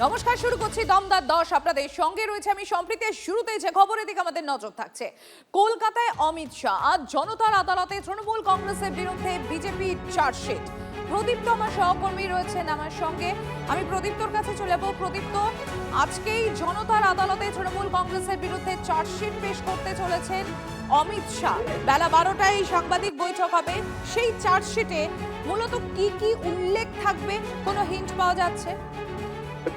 নমস্কার, শুরু করছি দমদার 10। আপনাদের সঙ্গে রয়েছে আমি সম্প্রীতি। শুরুতে যে খবরের দিকে আমাদের নজর থাকছে, কলকাতায় অমিত শাহ আজ জনতার আদালতে তৃণমূল কংগ্রেসের বিরুদ্ধে বিজেপি চার্জশিট। প্রদীপ্ত আমার সহকর্মী রয়েছেন আমার সঙ্গে, আমি প্রদীপ্তর কাছে চলে যাবো। প্রদীপ্ত, আজকেই জনতার আদালতে তৃণমূল কংগ্রেসের বিরুদ্ধে চার্জশিট পেশ করতে চলেছেন অমিত শাহ। বেলা 12টায় সাংবাদিক বৈঠক হবে। সেই চার্জশিটে মূলত কি কি উল্লেখ থাকবে, কোনো হিন্ট পাওয়া যাচ্ছে?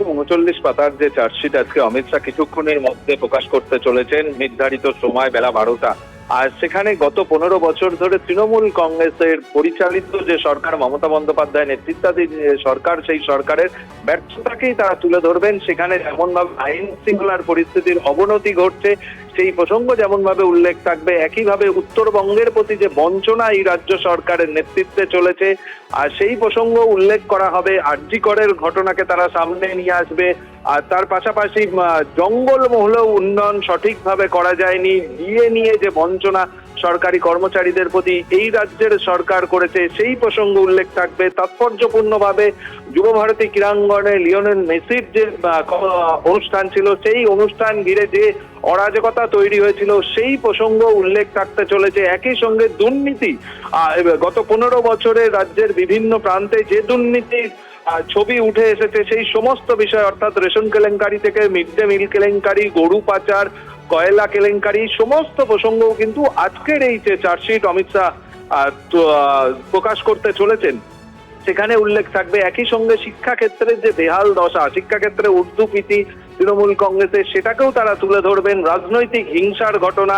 39 পাতার যে চার্জশিট আজকে অমিত শাহ কিছুক্ষণের মধ্যে প্রকাশ করতে চলেছেন নির্ধারিত সময় বেলা 12টা। আর সেখানে গত 15 বছর ধরে তৃণমূল কংগ্রেসের পরিচালিত যে সরকার, মমতা বন্দ্যোপাধ্যায় নেতৃত্বাধীন সরকার, সেই সরকারের ব্যর্থতাকেই তারা তুলে ধরবেন। সেখানে যেমনভাবে আইন শৃঙ্খলার পরিস্থিতির অবনতি ঘটছে সেই প্রসঙ্গ যেমনভাবে উল্লেখ থাকবে, একইভাবে উত্তরবঙ্গের প্রতি যে বঞ্চনা এই রাজ্য সরকারের নেতৃত্বে চলেছে আর সেই প্রসঙ্গ উল্লেখ করা হবে। আরজি করের ঘটনাকে তারা সামনে নিয়ে আসবে। আর তার পাশাপাশি জঙ্গলমহলেও উন্নয়ন সঠিকভাবে করা যায়নি, বিয়ে নিয়ে যে বঞ্চনা সরকারি কর্মচারীদের প্রতি এই রাজ্যের সরকার করেছে সেই প্রসঙ্গ উল্লেখ থাকবে। তাৎপর্যপূর্ণভাবে যুবভারতী ক্রীড়াঙ্গনে লিওনেল মেসির যে অনুষ্ঠান ছিল, সেই অনুষ্ঠান ঘিরে যে অরাজকতা তৈরি হয়েছিল সেই প্রসঙ্গ উল্লেখ থাকতে চলেছে। একই সঙ্গে দুর্নীতি, গত 15 বছরে রাজ্যের বিভিন্ন প্রান্তে যে দুর্নীতি ছবি উঠে এসেছে সেই সমস্ত বিষয়, অর্থাৎ রেশন কেলেঙ্কারি থেকে মিড ডে মিল কেলেঙ্কারি, গরু পাচার, কয়লা কেলেঙ্কারি, সমস্ত প্রসঙ্গও কিন্তু আজকের এই যে চার্জশিট অমিত শাহ প্রকাশ করতে চলেছেন সেখানে উল্লেখ থাকবে। একই সঙ্গে শিক্ষাক্ষেত্রের যে বেহাল দশা, শিক্ষাক্ষেত্রে উর্দুপ্রীতি তৃণমূল কংগ্রেসের, সেটাকেও তারা তুলে ধরবেন। রাজনৈতিক হিংসার ঘটনা,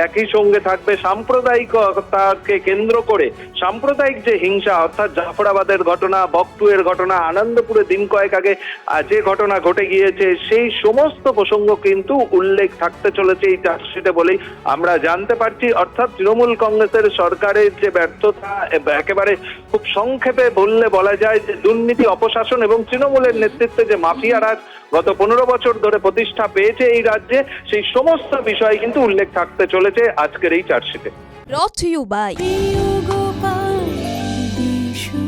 একই সঙ্গে থাকবে সাম্প্রদায়িকতাকে কেন্দ্র করে সাম্প্রদায়িক যে হিংসা, অর্থাৎ জাফরাবাদের ঘটনা, বকটুয়ের ঘটনা, আনন্দপুরে দিন কয়েক আগে যে ঘটনা ঘটে গিয়েছে, সেই সমস্ত প্রসঙ্গ কিন্তু উল্লেখ থাকতে চলেছে এই চার্জশিটে বলেই আমরা জানতে পারছি। অর্থাৎ তৃণমূল কংগ্রেসের সরকারের যে ব্যর্থতা, একেবারে খুব সংক্ষেপে বললে বলা যায় যে দুর্নীতি, অপশাসন এবং তৃণমূলের নেতৃত্বে যে মাফিয়া রাজ গত 15 বছর ধরে প্রতিষ্ঠা পেয়েছে এই রাজ্যে, সেই সমস্ত বিষয় কিন্তু উল্লেখ থাকতে চলেছে আজকের এই চার্জশিটে। Brought to you by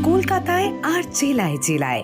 কলকাতায় আর জেলায় জেলায়